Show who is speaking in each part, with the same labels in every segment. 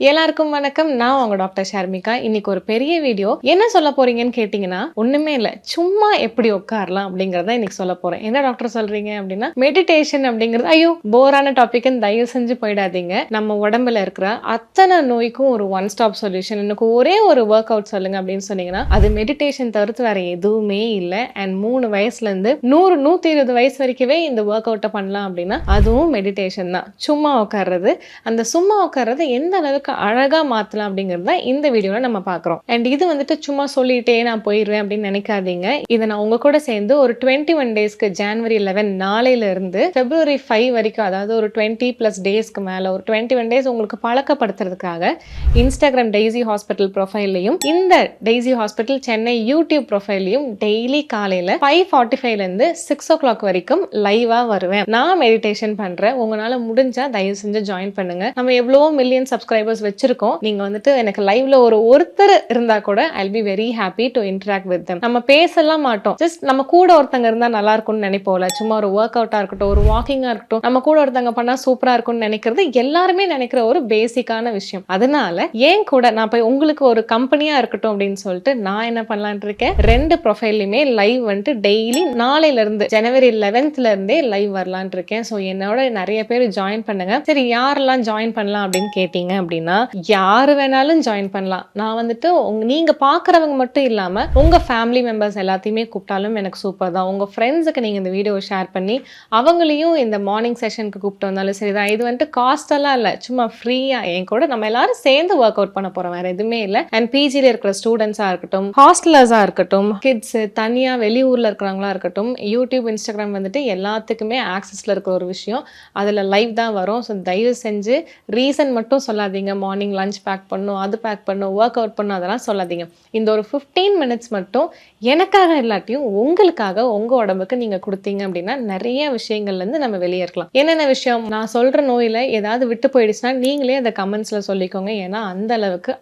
Speaker 1: எல்லாருக்கும் வணக்கம். நான் உங்க டாக்டர் ஷர்மிகா. இன்னைக்கு ஒரு பெரிய வீடியோ. என்ன சொல்ல போறீங்கன்னு கேட்டீங்கன்னா, ஒண்ணுமே இல்ல. சும்மா எப்படி உட்காரலாம் அப்படிங்கறத இன்னைக்கு சொல்ல போறேன். என்ன டாக்டர் சொல்றீங்க அப்படின்னா, மெடிடேஷன் அப்படிங்கிறது ஐயோ போரான டாபிக்னு தயவு செஞ்சு போயிடாதீங்க. நம்ம உடம்புல இருக்கிற அத்தனை நோய்க்கும் ஒரு ஒன் ஸ்டாப் சொல்யூஷன். எனக்கு ஒரே ஒரு ஒர்க் அவுட் சொல்லுங்க அப்படின்னு சொன்னீங்கன்னா, அது மெடிடேஷன் தவிர்த்து வேற எதுவுமே இல்லை. அண்ட் 3 வயசுல இருந்து 100 120 வயசு வரைக்குமே இந்த ஒர்க் அவுட்டை பண்ணலாம் அப்படின்னா அதுவும் மெடிடேஷன் தான். சும்மா உட்கார்றது. அந்த சும்மா உட்கார்றது எந்த அளவுக்கு அழகா மாத்தலாம் அப்படிங்கறத இந்த வீடியோல நம்ம பார்க்கிறோம். அண்ட் இது வந்துட்டு சும்மா சொல்லிட்டே நான் போயிடுவேன் அப்படின்னு நினைக்காதீங்க. இதை நான் உங்க கூட சேர்ந்து ஒரு 21 டேஸ்க்கு ஜனவரி 11 நாளையில இருந்து பிப்ரவரி 5 வரைக்கும், அதாவது ஒரு 20+ டேஸ்க்கு மேல ஒரு 21 டேஸ் உங்களுக்கு பழக்கப்படுத்துறதுக்காக இன்ஸ்டாகிராம் டெய்ஸி ஹாஸ்பிட்டல் ப்ரொஃபைல்லையும் இந்த டெய்ஸி ஹாஸ்பிட்டல் சென்னை யூடியூப் ப்ரொஃபைல்லையும் டெய்லி காலையில 5:45ல இருந்து 6 o'clock வரைக்கும் லைவா வருவேன். நான் மெடிடேஷன் பண்றேன். உங்களால முடிஞ்சா தயவு செஞ்சு ஜாயின் பண்ணுங்க. நம்ம எவ்வளவோ மில்லியன் சப்ஸ்கிரைபர்ஸ் வச்சிருக்கோம். நீங்க வந்துட்டு எனக்கு லைவ்ல ஒருத்தர் இருந்தா கூட I'll be very happy to interact with them. நம்ம பேசலாம் மாட்டோம். ஜஸ்ட் நம்ம கூட ஒருத்தங்க இருந்தா நல்லா இருக்கும்னு நினைப்போம்ல. சும்மா ஒரு ஒர்க் அவுட்டா இருக்கட்டும், ஒரு வாக்கிங்கா இருக்கட்டும், நம்ம கூட ஒருத்தங்க பண்ணா சூப்பரா இருக்கும்னு நினைக்கிறது எல்லாருமே நினைக்கிற ஒரு பேசிக்கான விஷயம். அதனால ஏன் கூட நான் போய் உங்களுக்கு ஒரு கம்பெனியா இருக்கட்டும் அப்படின்னு சொல்லிட்டு நான் என்ன பண்ணலாம்னு இருக்கேன். 2 ப்ரொஃபைல்லையுமே லைவ் வந்துட்டு டெய்லி நாளையில இருந்து ஜனவரி 11th இருந்தே லைவ் வரலான் இருக்கேன். ஸோ என்னோட நிறைய பேர் ஜாயின் பண்ணுங்க. சரி, யாரெல்லாம் ஜாயின் பண்ணலாம் அப்படின்னு கேட்டீங்க அப்படின்னா, யாரு வேணாலும் ஜாயின் பண்ணலாம். நான் வந்துட்டு நீங்க பாக்குறவங்க மட்டும் இல்லாம உங்க ஃபேமிலி மெம்பர்ஸ் எல்லாத்தையுமே கூப்பிட்டாலும் எனக்கு சூப்பர் தான். உங்க ஃப்ரெண்ட்ஸுக்கு நீங்க இந்த வீடியோ ஷேர் பண்ணி அவங்களையும் இந்த மார்னிங் செஷனுக்கு கூப்பிட்டு வந்தாலும் சரிதான். இது வந்துட்டு காஸ்ட் எல்லாம் இல்ல, சும்மா ஃப்ரீயா என் கூட நம்ம எல்லாரும் சேர்ந்து ஒர்க் அவுட் பண்ண போறோம். வேற எதுவுமே இல்லை. அண்ட் பிஜில இருக்கிற ஸ்டூடெண்ட்ஸா இருக்கட்டும், ஹாஸ்டலர்ஸா இருக்கட்டும், கிட்ஸ் தனியா வெளியூர்ல இருக்கிறவங்களா இருக்கட்டும், யூடியூப் இன்ஸ்டாகிராம் வந்துட்டு எல்லாத்துக்குமே ஆக்சஸ்ல இருக்கிற ஒரு விஷயம். அதுல லைவ் தான் வரும். ஸோ தயவு செஞ்சு ரீசன் மட்டும் சொல்லாதீங்க. மார்னிங் லஞ்ச் பேக் பண்ணும், அது பேக் பண்ணும், ஒர்க் அவுட் பண்ணும், அதெல்லாம் சொல்லாதீங்க. இந்த ஒரு 15 மினிட்ஸ் மட்டும் எனக்காக இல்லாட்டியும் உங்களுக்காக உங்க உடம்புக்கு நீங்க கொடுத்தீங்க அப்படின்னா நிறைய விஷயங்கள்ல இருந்து நம்ம வெளியே இருக்கலாம். என்னென்ன விஷயம்? நான் சொல்ற நோயில ஏதாவது விட்டு போயிடுச்சுன்னா நீங்களே அந்த கமெண்ட்ஸ்ல சொல்லிக்கோங்க. ஏன்னா அந்த அளவுக்கு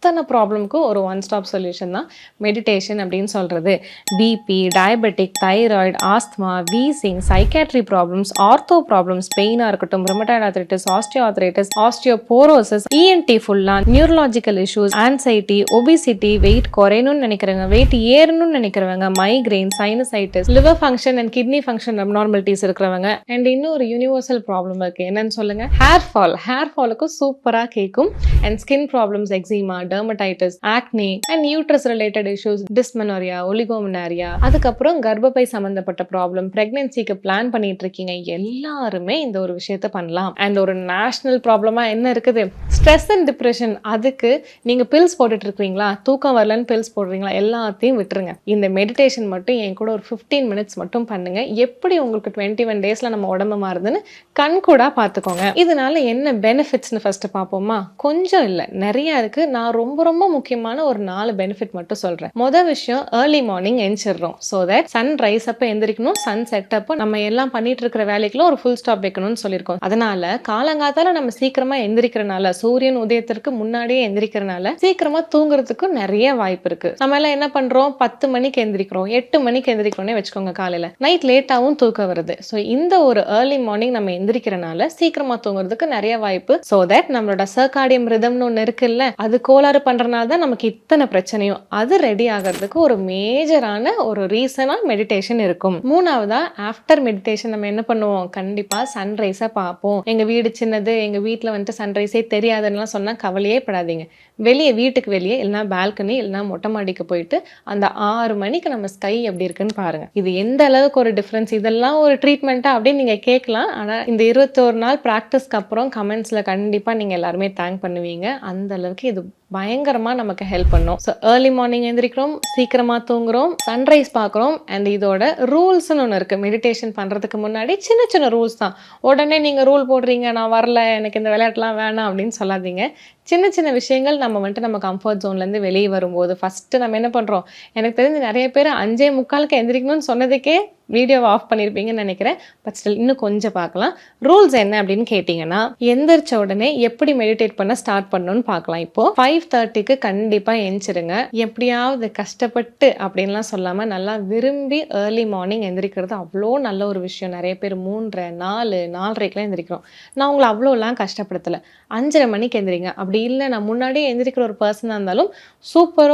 Speaker 1: அத்தனை ப்ராப்ளம்க்கு ஒரு ஒன் ஸ்டாப் சொல்யூஷன் தான் மெடிடேஷன் அப்படின்னு சொல்றது. BP, diabetic, thyroid, asthma, wheezing, psychiatry problems, ortho problems, பெயினா இருக்கட்டும், rheumatoid arthritis, osteoarthritis, osteoporosis, ENT ஃபுல்லா, neurological issues, anxiety, obesity, weight குறையணும்னு நினைக்கிறவங்க, வெயிட் ஏறணும்னு நினைக்கிறவங்க, migraine, sinusitis, liver function and kidney function abnormalities இருக்கிறவங்க, அண்ட் இன்னொரு யூனிவர்சல் ப்ராப்ளம் இருக்கு. என்னன்னு சொல்லுங்க? Hair fall. ஹேர் ஃபாலுக்கு சூப்பரா கேட்கும். And skin problems, eczema, dermatitis, acne and uterus related issues, dysmenorrhea, oligomenorrhea, அதுக்கப்புறம் கர்ப்பப்பை சம்பந்தப்பட்ட ப்ராப்ளம், பிரெக்னன்சிக்கு பிளான் பண்ணிட்டு இருக்கீங்க, எல்லாருமே இந்த ஒரு விஷயத்தை பண்ணலாம். அண்ட் ஒரு நேஷனல் ப்ராப்ளமா என்ன இருக்குது? Stress and depression. அதுக்கு நீங்க பில்ஸ் போட்டுட்டு இருக்கீங்களா? தூக்கம் வரலன்னு பில்ஸ் போடுறீங்களா? எல்லாத்தையும் விட்டுருங்க. இந்த மெடிடேஷன் மட்டும் என் கூட ஒரு 15 மினிட்ஸ் மட்டும் பண்ணுங்க. எப்படி உங்களுக்கு 21 டேஸ்ல நம்ம உடம்பு மாறுதுன்னு கண் கூட பார்த்துக்கோங்க. இதனால என்ன பெனிஃபிட்ஸ்னு ஃபர்ஸ்ட் பார்ப்போமா? கொஞ்சம் இல்லை, நிறைய இருக்கு. நான் ரொம்ப ரொம்ப முக்கியமான ஒரு 4 பெனிஃபிட் மட்டும் சொல்றேன். முதல் விஷயம், ஏர்லி மார்னிங் எந்திரிச்சிடுறோம். ஸோ தட் சன் ரைஸ் அப்போ எந்திரிக்கணும், சன் செட் அப்போ நம்ம எல்லாம் பண்ணிட்டு இருக்கிற வேலைக்குள்ள ஒரு ஃபுல் ஸ்டாப் வைக்கணும்னு சொல்லியிருக்கோம். அதனால காலங்காத்தால நம்ம சீக்கிரமா எந்திரிக்கிறனால, சூரியன் உதயத்திற்கு முன்னாடியே எந்திரிக்கிறனால சீக்கிரமா தூங்குறதுக்கு நிறைய வாய்ப்பு இருக்கு. நம்ம எல்லாம் என்ன பண்றோம்? 10 மணிக்கு எந்திரிக்கிறோம், 8 மணிக்கு எந்திரிக்கிறோம்னே வச்சுக்கோங்க. காலையில நைட் லேட்டாவும் தூக்கம் வருது. ஸோ இந்த ஒரு ஏர்லி மார்னிங் நம்ம எந்திரிக்கிறனால சீக்கிரமா தூங்குறதுக்கு நிறைய வாய்ப்பு. ஸோ தட் நம்மளோட சர்காடியம் ரிதம்னு ஒன்று இருக்குல்ல, அது கோளாறு பண்றதுனால தான் நமக்கு இத்தனை பிரச்சனையும். அது ரெடி ஆகிறதுக்கு ஒரு மேஜரான ஒரு ரீசனா மெடிடேஷன் இருக்கும். மூணாவதா, ஆஃப்டர் மெடிடேஷன் நம்ம என்ன பண்ணுவோம்? கண்டிப்பா சன்ரைஸை பார்ப்போம். எங்க வீடு சின்னது, எங்க வீட்டில் வந்துட்டு சன்ரைஸே தெரியாதுன்னு சொன்னா கவலையே படாதீங்க. வெளியே, வீட்டுக்கு வெளியே, இல்லைனா பால்கனி, இல்லைனா மொட்டை மாடிக்கு போயிட்டு அந்த 6 மணிக்கு நம்ம ஸ்கை எப்படி இருக்குன்னு பாருங்க. இது எந்த அளவுக்கு ஒரு டிஃபரன்ஸ். இதெல்லாம் ஒரு ட்ரீட்மெண்ட்டா அப்படின்னு நீங்க கேட்கலாம். ஆனா இந்த 21 நாள் பிராக்டிஸ்க்கு அப்புறம் கமெண்ட்ஸ்ல கண்டிப்பா நீங்க எல்லாருமே தேங்க் பண்ணுவீங்க. அந்த அளவுக்கு இது பயங்கரமா நமக்கு ஹெல்ப் பண்ணும். ஸோ ஏர்லி மார்னிங் எந்திரிக்கிறோம், சீக்கிரமா தூங்குறோம், சன்ரைஸ் பார்க்குறோம். அண்ட் இதோட ரூல்ஸ்னு ஒன்று இருக்கு. மெடிடேஷன் பண்றதுக்கு முன்னாடி சின்ன சின்ன ரூல்ஸ் தான். உடனே நீங்க ரூல் போடுறீங்க, நான் வரல, எனக்கு இந்த விளையாட்டுலாம் வேணாம் அப்படின்னு சொல்லாதீங்க. சின்ன சின்ன விஷயங்கள் நம்ம வந்துட்டு நம்ம கம்ஃபர்ட் ஜோன்லேருந்து வெளியே வரும்போது ஃபர்ஸ்ட் நம்ம என்ன பண்றோம்? எனக்கு தெரிஞ்சு நிறைய பேர் 5:45க்கு எந்திரிக்கணும்னு சொன்னதுக்கே வீடியோவை ஆஃப் பண்ணியிருப்பீங்கன்னு நினைக்கிறேன். பட் ஸ்டில் இன்னும் கொஞ்சம் பார்க்கலாம். ரூல்ஸ் என்ன அப்படின்னு கேட்டிங்கன்னா, எந்திரிச்ச உடனே எப்படி மெடிடேட் பண்ண ஸ்டார்ட் பண்ணணும்னு பார்க்கலாம். இப்போ 5:30க்கு கண்டிப்பாக எந்திரிச்சிருங்க. எப்படியாவது கஷ்டப்பட்டு அப்படின்லாம் சொல்லாமல் நல்லா விரும்பி ஏர்லி மார்னிங் எந்திரிக்கிறது அவ்வளோ நல்ல ஒரு விஷயம். நிறைய பேர் 3:30, 4, 4:30க்கெலாம் எந்திரிக்கிறோம். நான் உங்களை அவ்வளோலாம் கஷ்டப்படுத்தலை. 5:30 மணிக்கு எந்திரிங்க. அப்படி இல்லை நான் முன்னாடியே எந்திரிக்கிற ஒரு பர்சனாக இருந்தாலும் சூப்பர்.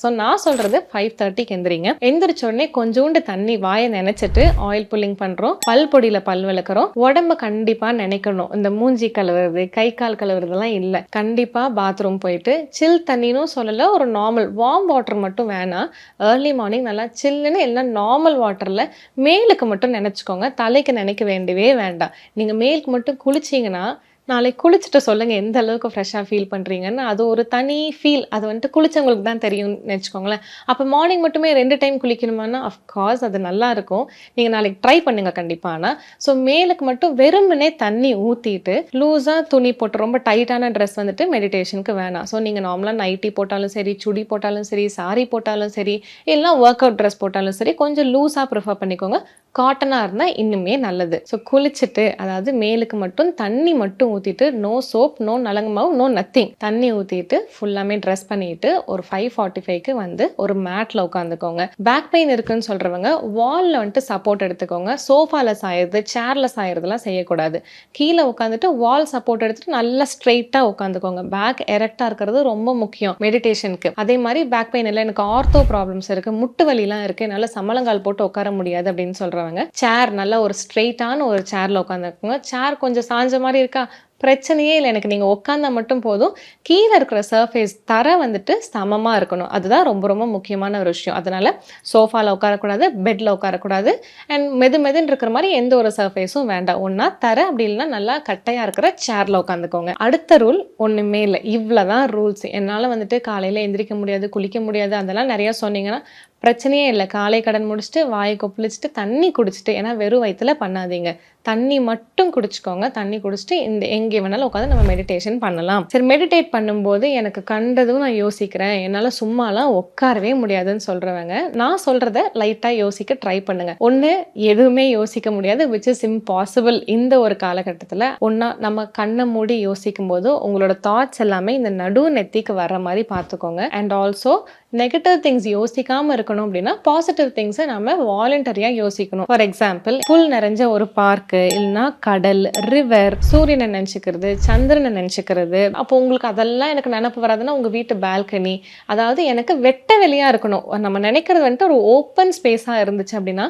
Speaker 1: ஸோ நான் சொல்கிறது 5:30க்கு எந்திரிங்க. எந்திரிச்ச உடனே கொஞ்சோண்டு தண்ணி வாயை நினைச்சிட்டு ஆயில் புல்லிங் பண்றோம், பல் பொடியில பல் விளக்குறோம். உடம்ப கண்டிப்பா நினைக்கணும். இந்த மூஞ்சி கழுவுறது, கை கால் கழுவுறதுலாம் இல்லை. கண்டிப்பா பாத்ரூம் போயிட்டு சில் தண்ணினும் சொல்லல, ஒரு நார்மல் வார்ம் வாட்டர் மட்டும் வேணாம். ஏர்லி மார்னிங் நல்லா சில்லுன்னு எல்லாம் நார்மல் வாட்டர்ல மேலுக்கு மட்டும் நினைச்சுக்கோங்க. தலைக்கு நினைக்க வேண்டவே வேண்டாம். நீங்க மேலுக்கு மட்டும் குளிச்சிங்கன்னா நாளைக்கு குளிச்சுட்டு சொல்லுங்கள் எந்த அளவுக்கு ஃப்ரெஷ்ஷாக ஃபீல் பண்ணுறீங்கன்னு. அது ஒரு தனி ஃபீல். அது வந்துட்டு குளிச்சவங்களுக்கு தான் தெரியும்னு வச்சுக்கோங்களேன். அப்போ மார்னிங் மட்டுமே 2 டைம் குளிக்கணுமானா அஃப்கோர்ஸ் அது நல்லா இருக்கும். நீங்கள் நாளைக்கு ட்ரை பண்ணுங்கள் கண்டிப்பாக. ஆனால் ஸோ மேலுக்கு மட்டும் வெறுமனே தண்ணி ஊற்றிட்டு லூஸாக துணி போட்டு ரொம்ப டைட்டான ட்ரெஸ் வந்துட்டு மெடிடேஷனுக்கு வேணாம். ஸோ நீங்கள் நார்மலாக நைட்டி போட்டாலும் சரி, சுடி போட்டாலும் சரி, சாரி போட்டாலும் சரி, இல்லை ஒர்க் அவுட் ட்ரெஸ் போட்டாலும் சரி, கொஞ்சம் லூஸாக ப்ரிஃபர் பண்ணிக்கோங்க. காட்டனாக இருந்தால் இன்னுமே நல்லது. ஸோ குளிச்சுட்டு, அதாவது மேலுக்கு மட்டும் தண்ணி மட்டும் ஊற்றிட்டு, நோ சோப், நோ நலங்கு மாவு, நோ நத்திங், தண்ணி ஊற்றிட்டு ஃபுல்லாமே ட்ரெஸ் பண்ணிட்டு ஒரு 5:45க்கு வந்து ஒரு மேட்டில் உட்காந்துக்கோங்க. பேக் பெயின் இருக்குன்னு சொல்கிறவங்க வாலில் வந்துட்டு சப்போர்ட் எடுத்துக்கோங்க. சோஃபாவில் சாயிறது, சேரில் சாயிறதுலாம் செய்யக்கூடாது. கீழே உட்காந்துட்டு வால் சப்போர்ட் எடுத்துட்டு நல்லா ஸ்ட்ரெயிட்டாக உட்காந்துக்கோங்க. பேக் எரெக்டாக இருக்கிறது ரொம்ப முக்கியம் மெடிடேஷனுக்கு. அதே மாதிரி பேக் பெயின் இல்லை, எனக்கு ஆர்த்தோ ப்ராப்ளம்ஸ் இருக்குது, முட்டு வலிலாம் இருக்குது, என்னால் சம்மளங்கால் போட்டு உட்கார முடியாது அப்படின்னு சொல்கிறவங்க சேர் நல்லா ஒரு ஸ்ட்ரெயிட்டான ஒரு சேர்ல உட்காந்துக்கோங்க. சேர் கொஞ்சம் சாஞ்ச மாதிரி இருக்கா, பிரச்சனையே இல்லை. எனக்கு நீங்கள் உட்காந்தா மட்டும் போதும். கீழே இருக்கிற சர்ஃபேஸ் தரை வந்துட்டு சமமாக இருக்கணும். அதுதான் ரொம்ப முக்கியமான ஒரு விஷயம். அதனால் சோஃபாவில் உட்காரக்கூடாது, பெட்டில் உட்காரக்கூடாது, அண்ட் மெதுன்னு இருக்கிற மாதிரி எந்த ஒரு சர்ஃபேஸும் வேண்டாம். ஒன்றா தரை, அப்படி இல்லைன்னா நல்லா கட்டையாக இருக்கிற சேரில் உட்காந்துக்கோங்க. அடுத்த ரூல் ஒன்றுமே இல்லை, இவ்வளோ தான் ரூல்ஸ். என்னால் வந்துட்டு காலையில் எந்திரிக்க முடியாது, குளிக்க முடியாது, அதெல்லாம் நிறையா சொன்னீங்கன்னா பிரச்சனையே இல்லை. காலை கடன் முடிச்சுட்டு வாயை கொப்பளிச்சுட்டு தண்ணி குடிச்சிட்டு, ஏன்னா வெறும் வயிற்றுல பண்ணாதீங்க, தண்ணி மட்டும் குடிச்சுக்கோங்க. தண்ணி குடிச்சிட்டு எங்கே வேணாலும் உட்காந்து நம்ம மெடிடேஷன் பண்ணலாம். சரி, மெடிடேட் பண்ணும்போது எனக்கு கண்டதும் நான் யோசிக்கிறேன், என்னால் சும்மாலாம் உட்காரவே முடியாதுன்னு சொல்கிறவங்க, நான் சொல்கிறத லைட்டாக யோசிக்க ட்ரை பண்ணுங்க. ஒன்று, எதுவுமே யோசிக்க முடியாது, விச் இஸ் இம்பாசிபிள் இந்த ஒரு காலகட்டத்தில். ஒன்றா நம்ம கண்ணை மூடி யோசிக்கும் போது உங்களோட தாட்ஸ் எல்லாமே இந்த நடு நெத்திக்கு வர்ற மாதிரி பார்த்துக்கோங்க. அண்ட் ஆல்சோ நெகட்டிவ் திங்ஸ் யோசிக்காமல் இருக்கணும் அப்படின்னா பாசிட்டிவ் திங்ஸை நம்ம வாலண்டரியாக யோசிக்கணும். ஃபார் எக்ஸாம்பிள், புல் நிறைஞ்ச ஒரு பார்க்கு, இல்லைன்னா கடல், ரிவர், சூரியனை நினச்சிக்கிறது, சந்திரனை நினச்சிக்கிறது. அப்போ உங்களுக்கு அதெல்லாம் எனக்கு நினப்பு வராதுன்னா உங்கள் வீட்டு பால்கனி, அதாவது எனக்கு வெட்ட வெளியாக இருக்கணும். நம்ம நினைக்கிறது வந்துட்டு ஒரு ஓப்பன் ஸ்பேஸாக இருந்துச்சு அப்படின்னா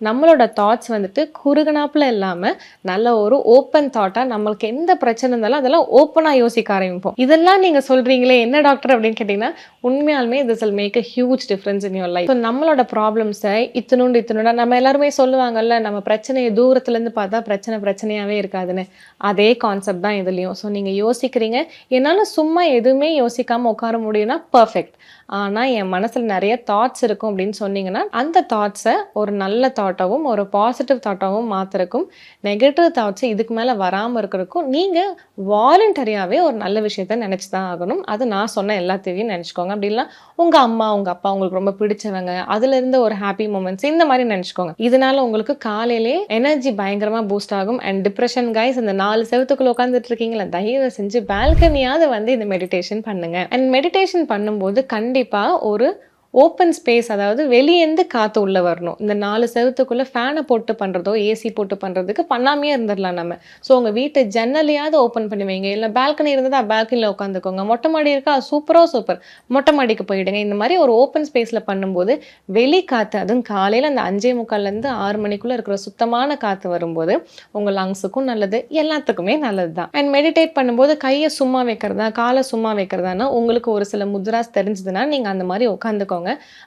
Speaker 1: நம்மளோட தாட்ஸ் வந்துட்டு குறுகனாப்பில் இல்லாமல் நல்ல ஒரு ஓப்பன் தாட்டாக, நம்மளுக்கு எந்த பிரச்சனை இருந்தாலும் அதெல்லாம் ஓப்பனாக யோசிக்க ஆரம்பிப்போம். இதெல்லாம் நீங்கள் சொல்கிறீங்களே என்ன டாக்டர் அப்படின்னு கேட்டிங்கன்னா, உண்மையாலுமே this will make a huge difference in your life. So நம்மளோட ப்ராப்ளம்ஸை இத்தினோண்டா நம்ம எல்லாருமே சொல்லுவாங்கல்ல, நம்ம பிரச்சனையை தூரத்துலேருந்து பார்த்தா பிரச்சனையாகவே இருக்காதுன்னு. அதே கான்செப்ட் தான் இதுலேயும். ஸோ நீங்கள் யோசிக்கிறீங்க, என்னால் சும்மா எதுவுமே யோசிக்காமல் உட்கார முடியும்னா பர்ஃபெக்ட். ஆனால் என் மனசில் நிறைய தாட்ஸ் இருக்கும் அப்படின்னு சொன்னீங்கன்னா அந்த தாட்ஸை ஒரு நல்ல தாட்டாகவும் ஒரு பாசிட்டிவ் தாட்டாகவும் மாற்றுறக்கும், நெகட்டிவ் தாட்ஸை இதுக்கு மேலே வராமல் இருக்கிறதுக்கும் நீங்கள் வாலண்டரியாகவே ஒரு நல்ல விஷயத்த நினச்சி தான் ஆகணும். அது நான் சொன்ன எல்லாத்தையும் நினச்சிக்கோங்க. அப்படிலாம் உங்கள் அம்மா, உங்கள் அப்பா, உங்களுக்கு ரொம்ப பிடிச்சவங்க, அதுலேருந்து ஒரு ஹாப்பி மூமெண்ட்ஸ் இந்த மாதிரி நினச்சிக்கோங்க. இதனால உங்களுக்கு காலையிலே எனர்ஜி பயங்கரமாக பூஸ்ட் ஆகும். அண்ட் டிப்ரெஷன் கைஸ், இந்த 4 செவத்துக்குள்ள உட்காந்துட்டு இருக்கீங்களா, தயவு செஞ்சு பால்கனியாவது வந்து இந்த மெடிடேஷன் பண்ணுங்க. அண்ட் மெடிடேஷன் பண்ணும்போது கண்டிப்பாக ஒரு ஓப்பன் ஸ்பேஸ், அதாவது வெளியேந்து காற்று உள்ளே வரணும். இந்த 4 செவத்துக்குள்ளே ஃபேனை போட்டு பண்ணுறதோ ஏசி போட்டு பண்ணுறதுக்கு பண்ணாமையே இருந்துடலாம் நம்ம. ஸோ உங்கள் வீட்டு ஜன்னலையாவது ஓப்பன் பண்ணி வைங்க. இல்லை பால்கனி இருந்ததா பால்கனியில் உட்காந்துக்கோங்க. மொட்டை மாடி இருக்கா, சூப்பர் மொட்டை மாடிக்கு போயிடுங்க. இந்த மாதிரி ஒரு ஓப்பன் ஸ்பேஸில் பண்ணும்போது வெளி காற்று, அதுவும் காலையில் அந்த 5:45 6 மணிக்குள்ளே இருக்கிற சுத்தமான காற்று வரும்போது உங்கள் லங்ஸுக்கும் நல்லது, எல்லாத்துக்குமே நல்லது தான். அண்ட் மெடிடேட் பண்ணும்போது கையை சும்மா வைக்கிறதா, காலை சும்மா வைக்கிறதானா, உங்களுக்கு ஒரு சில முத்ராஸ் தெரிஞ்சதுன்னா நீங்கள் அந்த மாதிரி உட்காந்துக்கோங்க.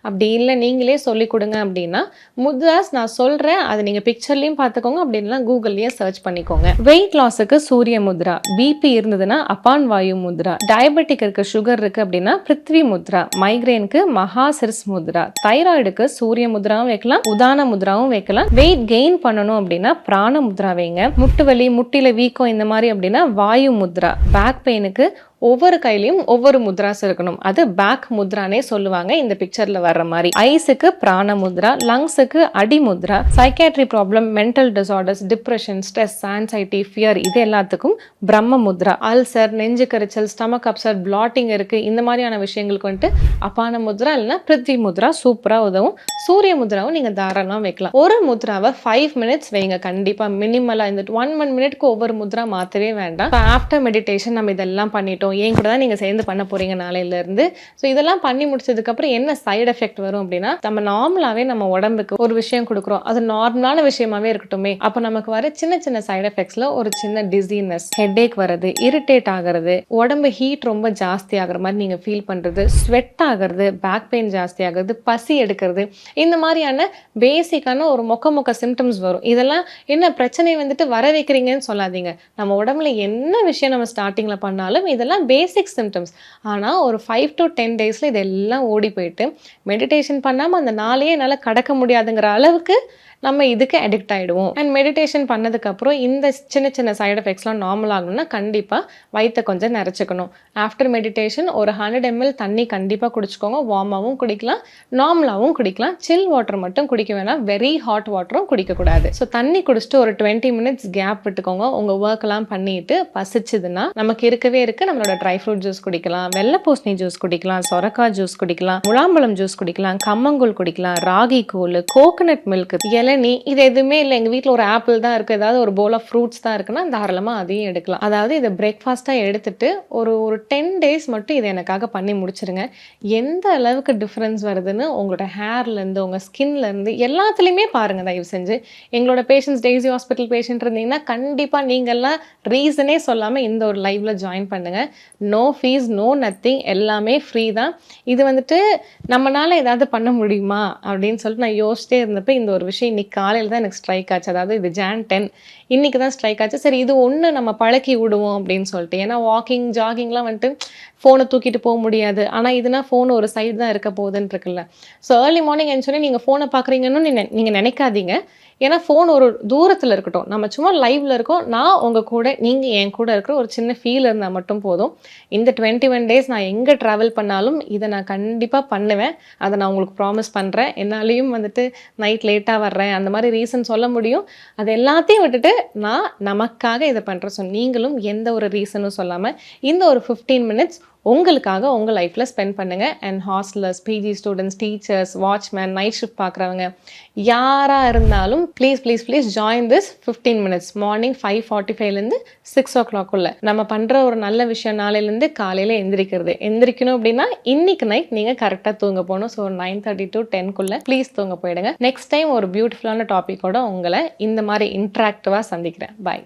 Speaker 1: அப்படி இல்லை நீங்களே சொல்லிக் கொடுங்க அப்படின்னா முத்ராஸ் நான் சொல்கிறேன், அதை நீங்கள் பிக்சர்லையும் பார்த்துக்கோங்க, அப்படின்னா கூகுள்லேயே சர்ச் பண்ணிக்கோங்க. வெயிட் லாஸுக்கு சூரிய முத்ரா, பிபி இருந்ததுன்னா அப்பான் வாயு முத்ரா, டயபெட்டிக் இருக்கு, சுகர் இருக்குது அப்படின்னா பிருத்வி முத்ரா, மைக்ரேனுக்கு மகாசிர்ஸ் முத்ரா, தைராய்டுக்கு சூரிய முத்ராவும் வைக்கலாம், உதான முத்ராவும் வைக்கலாம். வெயிட் கெயின் பண்ணணும் அப்படின்னா பிராண முத்ரா வைங்க. முட்டு வலி, முட்டில வீக்கம் இந்த மாதிரி அப்படின்னா வாயு முத்ரா, பேக் பெயினுக்கு ஒவ்வொரு கையிலயும் ஒவ்வொரு முத்ராஸ் இருக்கணும். அது பேக் முத்ரானே சொல்லுவாங்க இந்த பிக்சர்ல வர்ற மாதிரி. ஐஸுக்கு பிராண முத்ரா, லங்ஸுக்கு அடி Mudra, psychiatry problem, mental disorders, depression, stress, anxiety, fear இது எல்லாத்துக்கும் பிரம்ம முத்ரா. அல்சர், நெஞ்சு கரிச்சல், ஸ்டமக் அப்செட், பிளாட்டிங் இருக்கு இந்த மாதிரியான விஷயங்களுக்கு வந்துட்டு அபான முத்ரா இல்லைன்னா பிருத்வி முத்ரா சூப்பரா உதவும். சூரிய முத்ராவும் நீங்க தாராளமா வைக்கலாம். ஒரு முத்ராவை 5 மினிட்ஸ் வைங்க கண்டிப்பா. மினிமலா இந்த 1 மினிட்க்கு ஒவ்வொரு முத்ரா மாத்தவே வேண்டாம். ஆஃப்டர் மெடிடேஷன் நம்ம இதெல்லாம் பண்ணிட்டோம், ஏன் கூட தான் நீங்க சேர்ந்து பண்ண போறீங்க நாளையில இருந்து. ஸோ இதெல்லாம் பண்ணி முடிச்சதுக்கு அப்புறம் என்ன சைடு எஃபெக்ட் வரும் அப்படின்னா, நம்ம நார்மலாவே நம்ம உடம்புக்கு ஒரு விஷயம் கொடுக்குறோம், அது நார்மலான விஷயமாவே இருக்கட்டுமே, அப்போ நமக்கு வர சின்ன சின்ன சைடு எஃபெக்ட்ஸ்ல ஒரு சின்ன டிசீனஸ், ஹெட்ஏக் வருது, இரிட்டேட் ஆகிறது, உடம்பு ஹீட் ரொம்ப ஜாஸ்தி ஆகிற மாதிரி நீங்க ஃபீல் பண்றது, ஸ்வெட் ஆகிறது, பேக் பெயின் ஜாஸ்தி ஆகுறது, பசி எடுக்கிறது, இந்த மாதிரியான பேசிக்கான ஒரு மொக்க சிம்டம்ஸ் வரும். இதெல்லாம் என்ன பிரச்சனை வந்துட்டு வர வைக்கிறீங்கன்னு சொல்லாதீங்க. நம்ம உடம்புல என்ன விஷயம் நம்ம ஸ்டார்டிங்ல பண்ணாலும் இதெல்லாம் பேசிக் சிம்டம்ஸ். ஆனால் ஒரு 5 to 10 டேஸில் இதெல்லாம் ஓடி போயிட்டு மெடிடேஷன் பண்ணாமல் அந்த நாளையே என்னால் கடக்க முடியாதுங்கிற அளவுக்கு நம்ம இதுக்கு அடிக்ட் ஆகிடுவோம். அண்ட் மெடிடேஷன் பண்ணதுக்கப்புறம் இந்த சின்ன சின்ன சைடு எஃபெக்ட்ஸ்லாம் நார்மல் ஆகணும்னா கண்டிப்பாக வயிற்றை கொஞ்சம் நிறச்சிக்கணும். ஆஃப்டர் மெடிடேஷன் ஒரு 100 ml தண்ணி கண்டிப்பாக குடிச்சிக்கோங்க. வார்மாகவும் குடிக்கலாம், நார்மலாகவும் குடிக்கலாம். சில் வாட்டர் மட்டும் குடிக்க வேணாம், வெரி ஹாட் வாட்டரும் குடிக்கக்கூடாது. ஸோ தண்ணி குடிச்சிட்டு ஒரு 20 மினிட்ஸ் கேப் விட்டுக்கோங்க. உங்கள் ஒர்க்கெல்லாம் பண்ணிட்டு பசிச்சுதுன்னா நமக்கு இருக்கவே நம்மளோட ட்ரை ஃப்ரூட் ஜூஸ் குடிக்கலாம், வெள்ளை பூசணி ஜூஸ் குடிக்கலாம், சொரக்காய் ஜூஸ் குடிக்கலாம், முலாம்பழம் ஜூஸ் குடிக்கலாம், கம்மங்கூழ் குடிக்கலாம், ராகி கூழ், கோகனட் மில்க், இளநீ, இது எதுவுமே இல்லை எங்கள் வீட்டில் ஒரு ஆப்பிள் தான் இருக்குது, ஏதாவது ஒரு போல் ஆஃப் ஃப்ரூட்ஸ் தான் இருக்குன்னா தாராளமாக அதையும் எடுக்கலாம். அதாவது இதை பிரேக்ஃபாஸ்ட்டாக எடுத்துட்டு ஒரு 10 டேஸ் மட்டும் இதை எனக்காக பண்ணி முடிச்சிருங்க. எந்த அளவுக்கு டிஃப்ரென்ஸ் வருதுன்னு உங்களோட ஹேர்லேருந்து உங்கள் ஸ்கின்லேருந்து எல்லாத்துலேயுமே பாருங்கள் தயவு செஞ்சு. எங்களோட பேஷண்ட்ஸ் டெய்ஸி ஹாஸ்பிட்டல் பேஷண்ட் இருந்தீங்கன்னா கண்டிப்பாக நீங்கள்லாம் ரீசனே சொல்லாமல் இந்த ஒரு லைவில் ஜாயின் பண்ணுங்கள். நோ ஃபீஸ், நோ நத்திங், எல்லாமே ஃப்ரீ தான். இது வந்துட்டு நம்மளால் ஏதாவது பண்ண முடியுமா அப்படின்னு சொல்லிட்டு நான் யோசிச்சிட்டே இருந்தப்போ இந்த ஒரு விஷயம் இன்னைக்கு காலையில் தான் எனக்கு ஸ்ட்ரைக் ஆச்சு. அதாவது இது Jan 10 இன்னைக்கு தான் ஸ்ட்ரைக் ஆச்சு. சரி இது ஒன்று நம்ம பழக்கி விடுவோம் அப்படின்னு சொல்லிட்டு. ஏன்னா வாக்கிங் ஜாகிங்லாம் வந்துட்டு ஃபோனை தூக்கிட்டு போக முடியாது. ஆனால் இதுனா ஃபோன் ஒரு சைடு தான் இருக்க போகுதுன்னு இருக்குல்ல. ஸோ ஏர்லி மார்னிங் எழுந்தோடனே நீங்கள் ஃபோனை பார்க்குறீங்கன்னு நீங்கள் நினைக்காதீங்க. ஏன்னா ஃபோன் ஒரு தூரத்தில் இருக்கட்டும், நம்ம சும்மா லைவ்ல இருக்கோம், நான் உங்கள் கூட நீங்கள் என் கூட இருக்கிற ஒரு சின்ன ஃபீல் இருந்தால் மட்டும் போதும். இந்த 21 டேஸ் நான் எங்கே ட்ராவல் பண்ணாலும் இதை நான் கண்டிப்பாக பண்ணுவேன். அதை நான் உங்களுக்கு ப்ராமிஸ் பண்ணுறேன். என்னாலையும் வந்துட்டு நைட் லேட்டாக வர்றேன் அந்த மாதிரி ரீசன் சொல்ல முடியும். அது எல்லாத்தையும் விட்டுட்டு நான் நமக்காக இதை பண்ணுறேன். ஸோ நீங்களும் எந்த ஒரு ரீசனும் சொல்லாமல் இந்த ஒரு 15 மினிட்ஸ் உங்களுக்காக உங்கள் லைஃப்பில் ஸ்பெண்ட் பண்ணுங்கள். And hostellers, PG students, teachers, watchman, night shift பார்க்குறவங்க யாராக இருந்தாலும் please join this 15 minutes. Morning 5:45லேருந்து 6 o'clock நம்ம பண்ணுற ஒரு நல்ல விஷயம். நாளையிலேருந்து காலையில் எந்திரிக்கணும் அப்படின்னா இன்னைக்கு நைட் நீங்கள் கரெக்டாக தூங்க போகணும். ஸோ 9:30 to 10 ப்ளீஸ் தூங்க போயிடுங்க. நெக்ஸ்ட் டைம் ஒரு பியூட்டிஃபுல்லான டாப்பிக்கோட உங்களை இந்த மாதிரி இன்ட்ராக்டிவாக சந்திக்கிறேன். பாய்.